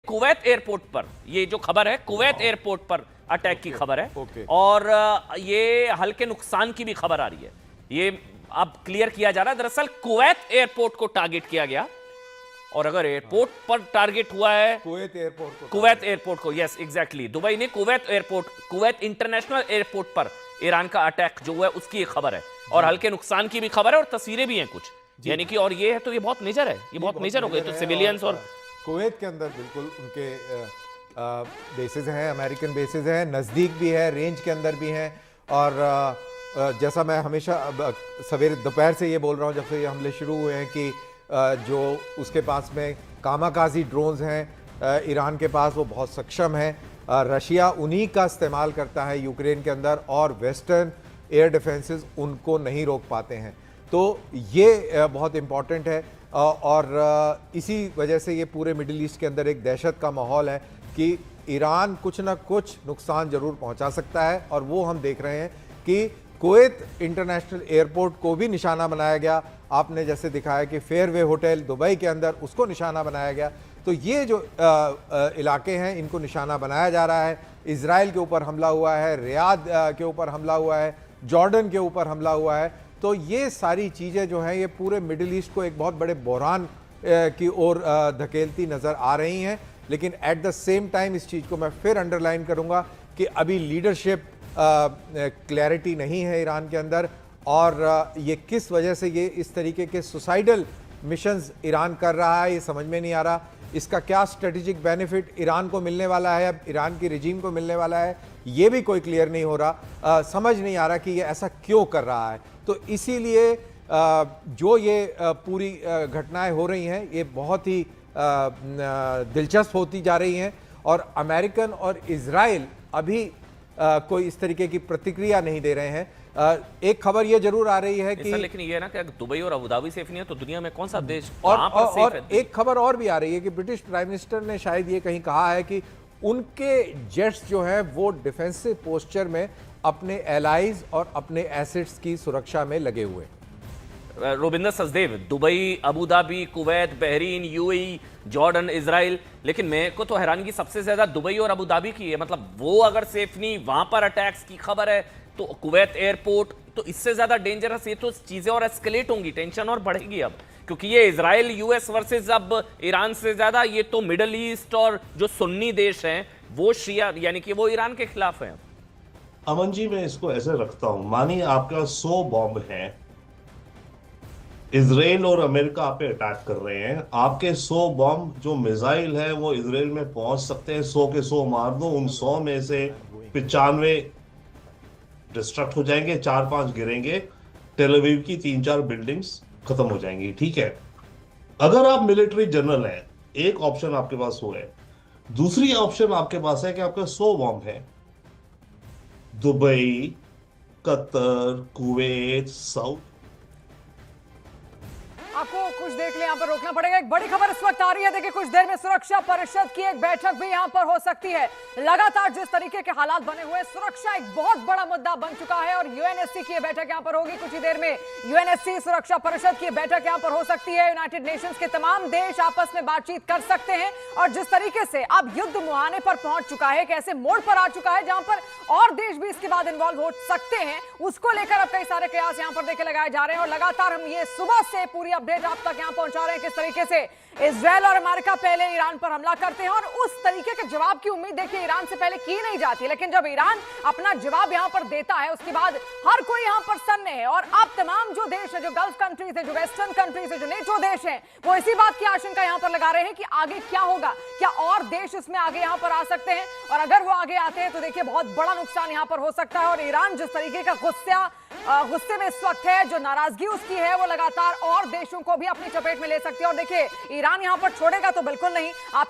Kuwait airport पर, ये जो खबर है कुवैत एयरपोर्ट पर अटैक की खबर है। और ये हल्के नुकसान की भी खबर आ रही है। ये अब क्लियर किया जा रहा है, दरअसल कुवैत एयरपोर्ट को टारगेट किया गया। और अगर एयरपोर्ट पर टारगेट हुआ है, कुवैत एयरपोर्ट को, यस एग्जैक्टली, दुबई ने Kuwait airport, Kuwait international airport पर ईरान का अटैक जो हुआ है उसकी खबर है। और हल्के नुकसान की भी खबर है और तस्वीरें भी हैं कुछ, यानी कि, और ये है तो ये बहुत मेजर है, ये बहुत मेजर हो गई। तो सिविलियंस और कुवैत के अंदर बिल्कुल उनके बेसेस हैं, अमेरिकन बेसेस हैं, नज़दीक भी है, रेंज के अंदर भी हैं। और जैसा मैं हमेशा सवेरे दोपहर से ये बोल रहा हूँ जब से ये हमले शुरू हुए हैं कि जो उसके पास में कामाकाजी ड्रोन्स हैं ईरान के पास, वो बहुत सक्षम है। रशिया उन्हीं का इस्तेमाल करता है यूक्रेन के अंदर, और वेस्टर्न एयर डिफेंसेस उनको नहीं रोक पाते हैं। तो ये बहुत इम्पॉर्टेंट है। और इसी वजह से ये पूरे मिडिल ईस्ट के अंदर एक दहशत का माहौल है कि ईरान कुछ ना कुछ नुकसान ज़रूर पहुंचा सकता है। और वो हम देख रहे हैं कि कुवैत इंटरनेशनल एयरपोर्ट को भी निशाना बनाया गया। आपने जैसे दिखाया कि फेयरवे होटल दुबई के अंदर, उसको निशाना बनाया गया। तो ये जो इलाके हैं इनको निशाना बनाया जा रहा है। इजराइल के ऊपर हमला हुआ है, रियाद के ऊपर हमला हुआ है, जॉर्डन के ऊपर हमला हुआ है। तो ये सारी चीज़ें जो हैं ये पूरे मिडिल ईस्ट को एक बहुत बड़े बहरान की ओर धकेलती नज़र आ रही हैं। लेकिन एट द सेम टाइम इस चीज़ को मैं फिर अंडरलाइन करूँगा कि अभी लीडरशिप क्लैरिटी नहीं है ईरान के अंदर। और ये किस वजह से ये इस तरीके के सुसाइडल मिशंस ईरान कर रहा है ये समझ में नहीं आ रहा। इसका क्या स्ट्रेटेजिक बेनिफिट ईरान को मिलने वाला है, अब ईरान की रिजीम को मिलने वाला है, ये भी कोई क्लियर नहीं हो रहा। समझ नहीं आ रहा कि ये ऐसा क्यों कर रहा है। तो इसीलिए जो ये पूरी घटनाएं हो रही हैं ये बहुत ही दिलचस्प होती जा रही हैं। और अमेरिकन और इजराइल अभी कोई इस तरीके की प्रतिक्रिया नहीं दे रहे हैं। एक खबर ये जरूर आ रही है कि लेकिन ये ना कि दुबई और अबू धाबी सेफ नहीं है तो दुनिया में कौन सा देश और एक खबर और भी आ रही है कि ब्रिटिश प्राइम मिनिस्टर ने शायद ये कहीं कहा है कि उनके जेट्स जो हैं वो डिफेंसिव पोस्चर में अपने एलाइज और अपने एसेट्स की सुरक्षा में लगे हुए। Robinder Sachdev, Dubai, Abu Dhabi, Kuwait, Bahrain, UAE, Jordan, Israel, लेकिन मेरे को तो हैरानगी सबसे ज्यादा दुबई और अबू धाबी की है। मतलब वो अगर सेफ नहीं, वहां पर अटैक्स की खबर है, तो कुवैत एयरपोर्ट, तो इससे ज्यादा डेंजरस ये तो चीजें और एस्केलेट होंगी, टेंशन और बढ़ेगी अब, क्योंकि ये इजराइल यूएस वर्सेस अब ईरान से ज्यादा ये तो मिडल ईस्ट और जो सुन्नी देश हैं वो शिया यानी कि वो ईरान के खिलाफ हैं। अमन जी, मैं इसको ऐसे रखता हूं, मानिए आपका 100 बॉम्ब है, इजराइल और अमेरिका आप पे अटैक कर रहे हैं, आपके 100 बॉम्ब जो मिसाइल है वो इजराइल में पहुंच सकते हैं, 100 के 100 मार दो, उन 100 में से 95 डिस्ट्रक्ट हो जाएंगे, 4-5 गिरेंगे, टेल अवीव की 3-4 बिल्डिंग्स खत्म हो जाएंगी। ठीक है, अगर आप मिलिट्री जनरल हैं, एक ऑप्शन आपके पास वो है। दूसरी ऑप्शन आपके पास है कि आपका 100 बॉम्ब है, दुबई, कतर, कुवैत, साउथ, आपको कुछ देख ले, यहाँ पर रोकना पड़ेगा। एक बड़ी खबर इस वक्त आ रही है, देखिए कुछ देर में सुरक्षा परिषद की एक बैठक भी यहाँ पर हो सकती है। लगातार जिस तरीके के हालात बने हुए, सुरक्षा एक बहुत बड़ा मुद्दा बन चुका है और यूएनएससी की बैठक यहाँ पर होगी कुछ ही देर में। यूएनएससी सुरक्षा परिषद की बैठक यहाँ पर हो सकती है। यूनाइटेड नेशंस के तमाम देश आपस में बातचीत कर सकते हैं। और जिस तरीके से अब युद्ध मुहाने पर पहुंच चुका है, कैसे मोड़ पर आ चुका है जहां पर और देश भी इसके बाद इन्वॉल्व हो सकते हैं, उसको लेकर अब कई सारे कयास यहाँ पर देखे लगाए जा रहे हैं। और लगातार हम ये सुबह से पूरी अपडेट आप तक यहां पहुंचा रहे हैं किस तरीके से इजराइल और अमेरिका पहले ईरान पर हमला करते हैं और उस तरीके के जवाब की उम्मीद देखिए ईरान से पहले की नहीं जाती, लेकिन जब ईरान अपना जवाब यहां पर देता है उसके बाद हर कोई यहां पर सन्ने है। और अब तमाम जो देश है, जो गल्फ कंट्रीज है, जो वेस्टर्न कंट्रीज है, जो नेटो देश है, वो इसी बात की आशंका यहां पर लगा रहे हैं कि आगे क्या होगा, क्या और देश इसमें आगे यहां पर आ सकते हैं। और अगर वो आगे आते हैं तो देखिए बहुत बड़ा नुकसान यहां पर हो सकता है। और ईरान जिस तरीके का गुस्से में इस वक्त है, जो नाराजगी उसकी है, वो लगातार और देशों को भी अपनी चपेट में ले सकती है। और देखिए ईरान यहां पर छोड़ेगा तो बिल्कुल नहीं। आपने